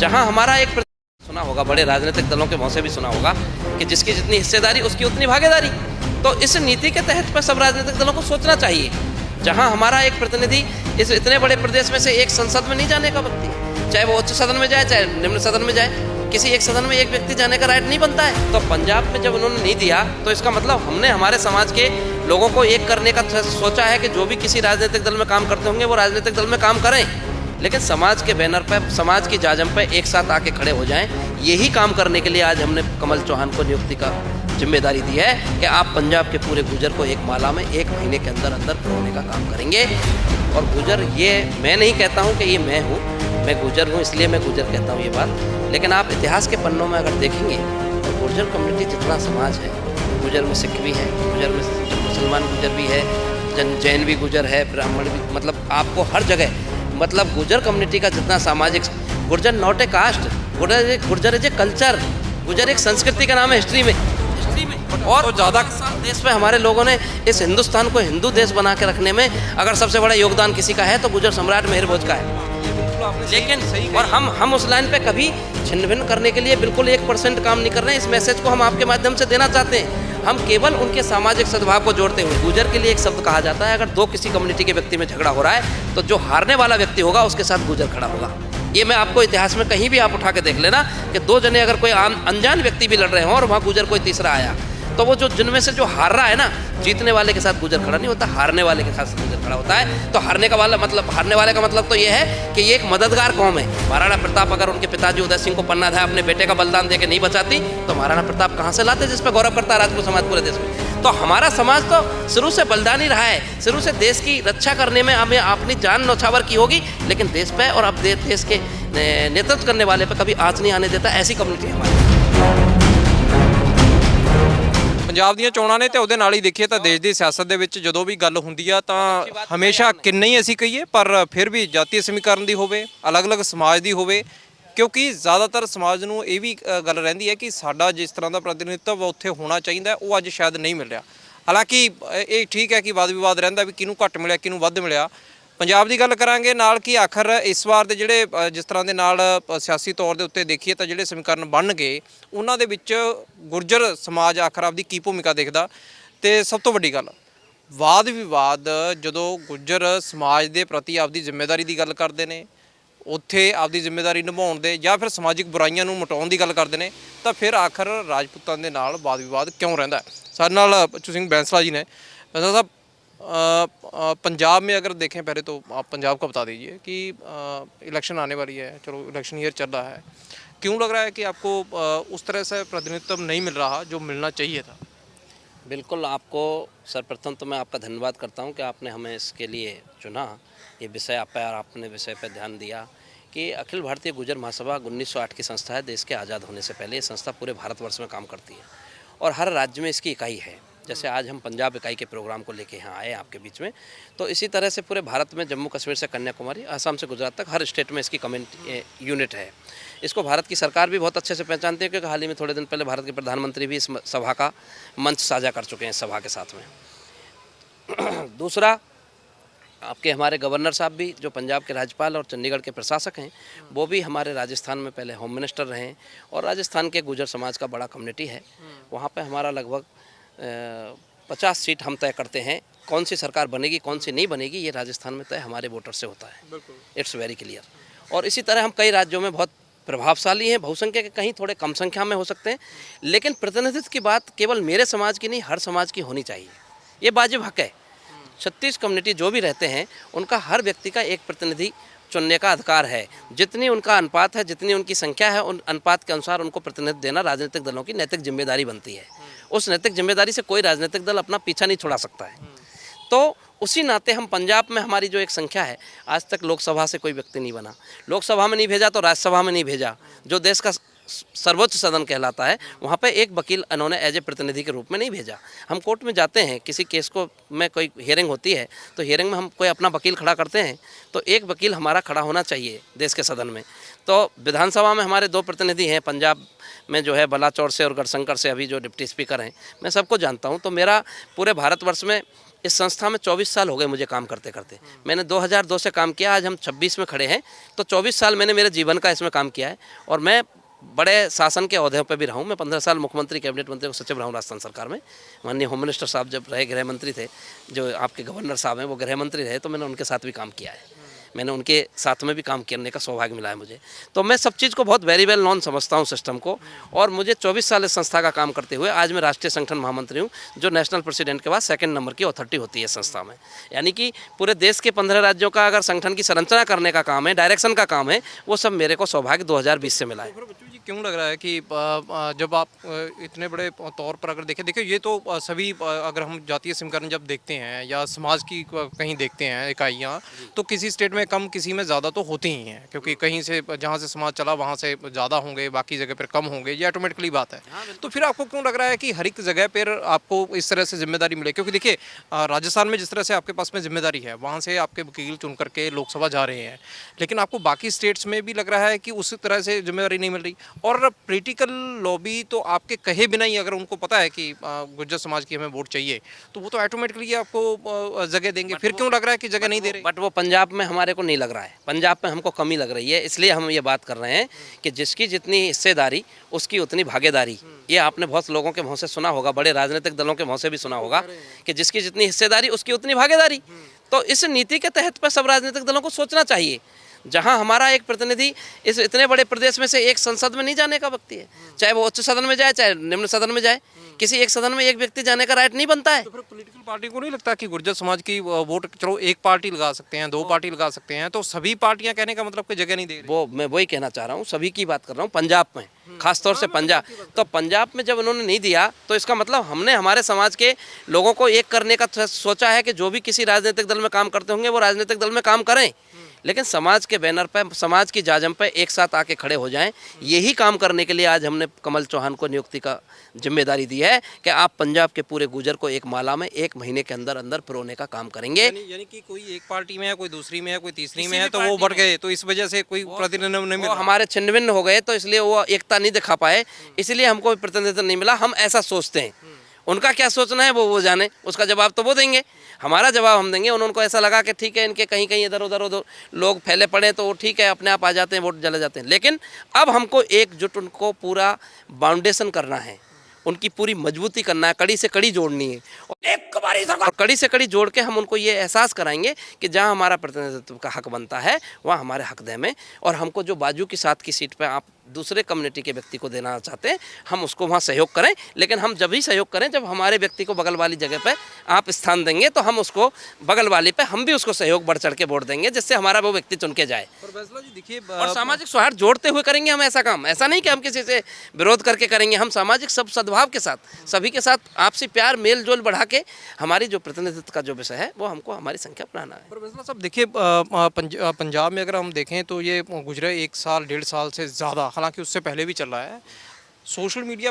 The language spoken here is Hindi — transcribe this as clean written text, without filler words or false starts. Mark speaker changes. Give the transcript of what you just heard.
Speaker 1: जहां हमारा एक सुना होगा, बड़े राजनीतिक दलों के मुंह से भी सुना होगा कि जिसकी जितनी हिस्सेदारी उसकी उतनी भागीदारी। तो इस नीति के तहत पर सब राजनीतिक दलों को सोचना चाहिए। जहां हमारा एक प्रतिनिधि इस इतने बड़े प्रदेश में से एक संसद में नहीं जाने का व्यक्ति, चाहे वो उच्च सदन में जाए चाहे निम्न सदन में जाए, किसी एक सदन में एक व्यक्ति जाने का राइट नहीं बनता है। तो पंजाब में जब उन्होंने नहीं दिया तो इसका मतलब हमने हमारे समाज के लोगों को एक करने का सोचा है कि जो भी किसी राजनीतिक दल में काम करते होंगे वो राजनीतिक दल में काम करें, लेकिन समाज के बैनर पर, समाज की जाजम पर एक साथ आके खड़े हो जाएं। यही काम करने के लिए आज हमने कमल चौहान को नियुक्ति का जिम्मेदारी दी है कि आप पंजाब के पूरे गुर्जर को एक माला में 1 महीने के अंदर अंदर पिरोने का काम करेंगे। और गुर्जर, ये मैं नहीं कहता हूँ कि ये मैं हूँ, मैं गुर्जर हूँ इसलिए मैं गुर्जर कहता हूँ ये बात, लेकिन आप इतिहास के पन्नों में अगर देखेंगे तो गुर्जर कम्युनिटी जितना समाज है, गुर्जर में सिख भी है, गुर्जर में मुसलमान गुर्जर भी है, जैन भी गुर्जर है, ब्राह्मण भी, मतलब आपको हर जगह, मतलब गुर्जर कम्युनिटी का जितना सामाजिक, Gurjar not a caste, Gurjar is a culture, Gurjar एक संस्कृति का नाम है हिस्ट्री में। और तो ज़्यादा देश में हमारे लोगों ने इस हिंदुस्तान को हिंदू देश बना के रखने में अगर सबसे बड़ा योगदान किसी का है तो गुर्जर सम्राट मेहर भोज का है। लेकिन और हम उस लाइन पे कभी छिन्न भिन्न करने के लिए बिल्कुल 1% काम नहीं कर रहे हैं। इस मैसेज को हम आपके माध्यम से देना चाहते हैं। हम केवल उनके सामाजिक सद्भाव को जोड़ते हुए, गुर्जर के लिए एक शब्द कहा जाता है, अगर दो किसी कम्युनिटी के व्यक्ति में झगड़ा हो रहा है तो जो हारने वाला व्यक्ति होगा उसके साथ गुर्जर खड़ा होगा। ये मैं आपको इतिहास में कहीं भी आप उठा के देख लेना कि 2 जने अगर कोई अनजान व्यक्ति भी लड़ रहे हों और वहाँ गुर्जर कोई तीसरा आया तो वो जो जिनमें से जो हार रहा है ना, जीतने वाले के साथ गुर्जर खड़ा नहीं होता, हारने वाले के साथ गुर्जर खड़ा होता है। तो हारने वाले का मतलब तो ये है कि ये एक मददगार कौम है। महाराणा प्रताप अगर उनके पिताजी उदय सिंह को पन्ना धाय अपने बेटे का बलिदान देके नहीं बचाती तो महाराणा प्रताप कहाँ से लाते जिस पर गौरव करता है राजपूत समाज पूरे देश में। तो हमारा समाज तो शुरू से बलिदानी रहा है, शुरू से देश की रक्षा करने में हमें अपनी जान न्यौछावर की होगी, लेकिन देश पे और अब देश के नेतृत्व करने वाले पे कभी आँच नहीं आने देता। ऐसी कम्युनिटी हमारी।
Speaker 2: ਪੰਜਾਬ ਦੀਆਂ ਚੋਣਾਂ ਨੇ ਤੇ ਉਹਦੇ ਨਾਲ ਹੀ ਦੇਖੀਏ ਤਾਂ ਦੇਸ਼ ਦੀ ਸਿਆਸਤ ਦੇ ਵਿੱਚ ਜਦੋਂ ਵੀ ਗੱਲ ਹੁੰਦੀ ਆ ਤਾਂ ਹਮੇਸ਼ਾ ਕਿੰਨੇ ਹੀ ਅਸੀਂ ਕਹੀਏ ਪਰ ਫਿਰ ਵੀ ਜਾਤੀ ਸਮੀਕਰਨ ਦੀ ਹੋਵੇ, ਅਲੱਗ-ਅਲੱਗ ਸਮਾਜ ਦੀ ਹੋਵੇ, ਕਿਉਂਕਿ ਜ਼ਿਆਦਾਤਰ ਸਮਾਜ ਨੂੰ ਇਹ ਵੀ ਗੱਲ ਰਹਿੰਦੀ ਹੈ ਕਿ ਸਾਡਾ ਜਿਸ ਤਰ੍ਹਾਂ ਦਾ ਪ੍ਰਤੀਨਿਧਤਵ ਉੱਥੇ ਹੋਣਾ ਚਾਹੀਦਾ ਉਹ ਅੱਜ ਸ਼ਾਇਦ ਨਹੀਂ ਮਿਲ ਰਿਹਾ। ਹਾਲਾਂਕਿ ਇਹ ਠੀਕ ਹੈ ਕਿ ਵਾਦ ਵਿਵਾਦ ਰਹਿੰਦਾ ਵੀ ਕਿਹਨੂੰ ਘੱਟ ਮਿਲਿਆ ਕਿਹਨੂੰ ਵੱਧ ਮਿਲਿਆ। ਪੰਜਾਬ ਦੀ ਗੱਲ ਕਰਾਂਗੇ ਨਾਲ ਕਿ ਆਖਰ ਇਸ ਵਾਰ ਦੇ ਜਿਹੜੇ ਜਿਸ ਤਰ੍ਹਾਂ ਦੇ ਨਾਲ ਸਿਆਸੀ ਤੌਰ ਦੇ ਉੱਤੇ ਦੇਖੀਏ ਤਾਂ ਜਿਹੜੇ ਸਮੀਕਰਨ ਬਣ ਗਏ ਉਹਨਾਂ ਦੇ ਵਿੱਚ ਗੁਰਜਰ ਸਮਾਜ ਆਖਰ ਆਪਦੀ ਕੀ ਭੂਮਿਕਾ ਦੇਖਦਾ। ਤੇ ਸਭ ਤੋਂ ਵੱਡੀ ਗੱਲ ਵਾਦ ਵਿਵਾਦ ਜਦੋਂ ਗੁਰਜਰ ਸਮਾਜ ਦੇ ਪ੍ਰਤੀ ਆਪਦੀ ਜ਼ਿੰਮੇਵਾਰੀ ਦੀ ਗੱਲ ਕਰਦੇ ਨੇ, ਉੱਥੇ ਆਪਦੀ ਜ਼ਿੰਮੇਵਾਰੀ ਨਿਭਾਉਣ ਦੇ ਜਾਂ ਫਿਰ ਸਮਾਜਿਕ ਬੁਰਾਈਆਂ ਨੂੰ ਮਿਟਾਉਣ ਦੀ ਗੱਲ ਕਰਦੇ ਨੇ ਤਾਂ ਫਿਰ ਆਖਰ ਰਾਜਪੂਤਾਂ ਦੇ ਨਾਲ ਵਾਦ ਵਿਵਾਦ ਕਿਉਂ ਰਹਿੰਦਾ। ਸਾਡੇ ਨਾਲ ਬच्चू सिंह बैंसला जी ने। बैंसला साहब, पंजाब में अगर देखें पहले तो आप पंजाब का बता दीजिए कि इलेक्शन आने वाली है, चलो इलेक्शन ईयर चल रहा है, क्यों लग रहा है कि आपको उस तरह से प्रतिनिधित्व नहीं मिल रहा जो मिलना चाहिए था?
Speaker 1: बिल्कुल, आपको सर्वप्रथम तो मैं आपका धन्यवाद करता हूं कि आपने हमें इसके लिए चुना, ये विषय आप पर, आपने विषय पर ध्यान दिया कि अखिल भारतीय गुर्जर महासभा 1908 की संस्था है। देश के आज़ाद होने से पहले ये संस्था पूरे भारतवर्ष में काम करती है और हर राज्य में इसकी इकाई है। जैसे आज हम पंजाब इकाई के प्रोग्राम को लेके यहाँ आए आपके बीच में, तो इसी तरह से पूरे भारत में जम्मू कश्मीर से कन्याकुमारी, असम से गुजरात तक हर स्टेट में इसकी कम्युनिटी यूनिट है। इसको भारत की सरकार भी बहुत अच्छे से पहचानती है क्योंकि हाल ही में थोड़े दिन पहले भारत के प्रधानमंत्री भी इस सभा का मंच साझा कर चुके हैं इस सभा के साथ में। दूसरा, आपके हमारे गवर्नर साहब भी जो पंजाब के राज्यपाल और चंडीगढ़ के प्रशासक हैं वो भी हमारे राजस्थान में पहले होम मिनिस्टर रहे हैं और राजस्थान के गुर्जर समाज का बड़ा कम्युनिटी है। वहाँ पे हमारा लगभग 50 सीट हम तय करते हैं। कौन सी सरकार बनेगी कौन सी नहीं बनेगी ये राजस्थान में तय हमारे वोटर से होता है। It's very clear. और इसी तरह हम कई राज्यों में बहुत प्रभावशाली हैं, बहुसंख्यक के कहीं थोड़े कम संख्या में हो सकते हैं, लेकिन प्रतिनिधित्व की बात केवल मेरे समाज की नहीं हर समाज की होनी चाहिए। ये वाजिब हक है। 36 कम्युनिटी जो भी रहते हैं उनका हर व्यक्ति का एक प्रतिनिधि चुनने का अधिकार है। जितनी उनका अनुपात है, जितनी उनकी संख्या है, उन अनुपात के अनुसार उनको प्रतिनिधित्व देना राजनीतिक दलों की नैतिक जिम्मेदारी बनती है। उस नैतिक जिम्मेदारी से कोई राजनीतिक दल अपना पीछा नहीं छुड़ा सकता है। तो उसी नाते हम पंजाब में हमारी जो एक संख्या है, आज तक लोकसभा से कोई व्यक्ति नहीं बना, लोकसभा में नहीं भेजा तो राज्यसभा में नहीं भेजा, जो देश का सर्वोच्च सदन कहलाता है वहाँ पे एक वकील इन्होंने एज ए प्रतिनिधि के रूप में नहीं भेजा। हम कोर्ट में जाते हैं, किसी केस को में कोई हियरिंग होती है तो हियरिंग में हम कोई अपना वकील खड़ा करते हैं तो एक वकील हमारा खड़ा होना चाहिए देश के सदन में। तो विधानसभा में हमारे 2 प्रतिनिधि हैं, पंजाब में जो है बलाचौर से और गढ़शंकर से अभी जो डिप्टी स्पीकर हैं, मैं सबको जानता हूँ। तो मेरा पूरे भारतवर्ष में इस संस्था में 24 साल हो गए मुझे काम करते करते। मैंने 2002 से काम किया, आज हम 26 में खड़े हैं, तो 24 साल मैंने मेरे जीवन का इसमें काम किया है। और मैं बड़े शासन के ओहदे पर भी रहा हूँ। मैं 15 साल मुख्यमंत्री, कैबिनेट मंत्री और सचिव रहा हूँ राजस्थान सरकार में। माननीय होम मिनिस्टर साहब जब रहे, गृह मंत्री थे, जो आपके गवर्नर साहब हैं वो गृह मंत्री रहे, तो मैंने उनके साथ भी काम किया है। मैंने उनके साथ में भी काम करने का सौभाग्य मिला है मुझे। तो मैं सब चीज़ को बहुत वेरी वेल नॉन समझता हूँ सिस्टम को। और मुझे 24 साल इस संस्था का काम करते हुए आज मैं राष्ट्रीय संगठन महामंत्री हूँ, जो नेशनल प्रेसिडेंट के बाद सेकंड नंबर की अथॉरिटी होती है संस्था में। यानी कि पूरे देश के 15 राज्यों का अगर संगठन की संरचना करने का काम है, डायरेक्शन का काम है, वो सब मेरे को सौभाग्य 2020 से मिला है।
Speaker 2: बच्चू जी, क्यों लग रहा है कि जब आप इतने बड़े तौर पर अगर देखें, देखिए ये तो सभी अगर हम जातीय समीकरण जब देखते हैं या समाज की कहीं देखते हैं इकाइयाँ, तो किसी स्टेट में कम, किसी में ज़्यादा तो होती ही हैं, क्योंकि कहीं से जहाँ से समाज चला वहाँ से ज़्यादा होंगे, बाकी जगह पर कम होंगे, ये ऑटोमेटिकली बात है। तो फिर आपको क्यों लग रहा है कि हर एक जगह पर आपको इस तरह से जिम्मेदारी मिले? क्योंकि देखिए राजस्थान में जिस तरह से आपके पास में जिम्मेदारी है, वहाँ से आपके वकील चुन करके लोकसभा जा रहे हैं, लेकिन आपको बाकी स्टेट्स में भी लग रहा है कि उसी तरह से जिम्मेदारी नहीं मिल रही। और पॉलिटिकल लॉबी तो आपके कहे बिना ही, अगर उनको पता है कि गुर्जर समाज की हमें वोट चाहिए, तो वो तो ऑटोमेटिकली आपको जगह देंगे। फिर क्यों लग रहा है कि जगह नहीं दे रहे?
Speaker 1: बट वो पंजाब में हमारे को नहीं लग रहा है, पंजाब में हमको कमी लग रही है। इसलिए हम ये बात कर रहे हैं कि जिसकी जितनी हिस्सेदारी उसकी उतनी भागीदारी। ये आपने बहुत लोगों के मुँह से सुना होगा, बड़े राजनीतिक दलों के मुँह से भी सुना होगा कि जिसकी जितनी हिस्सेदारी उसकी उतनी भागीदारी। तो इस नीति के तहत पर सब राजनीतिक दलों को सोचना चाहिए। जहां हमारा एक प्रतिनिधि इस इतने बड़े प्रदेश में से एक संसद में नहीं जाने का व्यक्ति है, चाहे वो उच्च सदन में जाए चाहे निम्न सदन में जाए, किसी एक सदन में एक व्यक्ति जाने का राइट नहीं बनता है।
Speaker 2: तो फिर पॉलिटिकल पार्टी को नहीं लगता कि गुर्जर समाज की वोट, चलो एक पार्टी लगा सकते हैं, दो पार्टी लगा सकते हैं, तो सभी पार्टियां कहने का मतलब कोई जगह नहीं दे रही?
Speaker 1: वो मैं वही कहना चाह रहा हूँ, सभी की बात कर रहा हूँ। पंजाब में खासतौर से पंजाब, तो पंजाब में जब उन्होंने नहीं दिया तो इसका मतलब हमने हमारे समाज के लोगों को एक करने का सोचा है कि जो भी किसी राजनीतिक दल में काम करते होंगे वो राजनीतिक दल में काम करें, लेकिन समाज के बैनर पर, समाज की जाजम पर एक साथ आके खड़े हो जाएं। यही काम करने के लिए आज हमने कमल चौहान को नियुक्ति का जिम्मेदारी दी है कि आप पंजाब के पूरे गुर्जर को एक माला में 1 महीने के अंदर अंदर पिरोने का काम करेंगे।
Speaker 2: यानी कि कोई एक पार्टी में है, कोई दूसरी में है, कोई तीसरी में है, तो वो बढ़ गए, तो इस वजह से कोई प्रतिनिधित्व नहीं मिला।
Speaker 1: हमारे छिन्न भिन्न हो गए, तो इसलिए वो एकता नहीं दिखा पाए, इसलिए हमको प्रतिनिधित्व नहीं मिला। हम ऐसा सोचते हैं, उनका क्या सोचना है वो जाने, उसका जवाब तो वो देंगे, हमारा जवाब हम देंगे। उनको ऐसा लगा कि ठीक है, इनके कहीं कहीं इधर उधर लोग फैले पड़े तो वो ठीक है, अपने आप आ जाते हैं, वोट चले जाते हैं। लेकिन अब हमको एकजुट उनको पूरा बाउंडेशन करना है, उनकी पूरी मजबूती करना है, कड़ी से कड़ी जोड़नी है। और कड़ी से कड़ी जोड़ के हम उनको ये एहसास कराएंगे कि जहाँ हमारा प्रतिनिधित्व का हक बनता है वहाँ हमारे हक दे में। और हमको जो बाजू की साथ की सीट पे आप दूसरे कम्युनिटी के व्यक्ति को देना चाहते हैं, हम उसको वहाँ सहयोग करें। लेकिन हम जब ही सहयोग करें जब हमारे व्यक्ति को बगल वाली जगह पे आप स्थान देंगे, तो हम उसको बगल वाली पे हम भी उसको सहयोग बढ़ चढ़ के वोट देंगे, जिससे हमारा वो व्यक्ति चुन के जाए। और सामाजिक सौहार्द जोड़ते हुए करेंगे हम ऐसा काम। ऐसा नहीं कि हम किसी से विरोध करके करेंगे, हम सामाजिक सब सद्भाव के साथ, सभी के साथ आपसी प्यार मेल जोल बढ़ा के हमारी जो प्रतिनिधित्व का जो विषय है वो हमको हमारी संख्या बढ़ाना है।
Speaker 2: पर फैसला साहब देखिए, पंजाब में अगर हम देखें तो ये गुजरे 1 साल 1.5 साल से ज़्यादा, हालांकि उससे पहले भी चल रहा है, सोशल मीडिया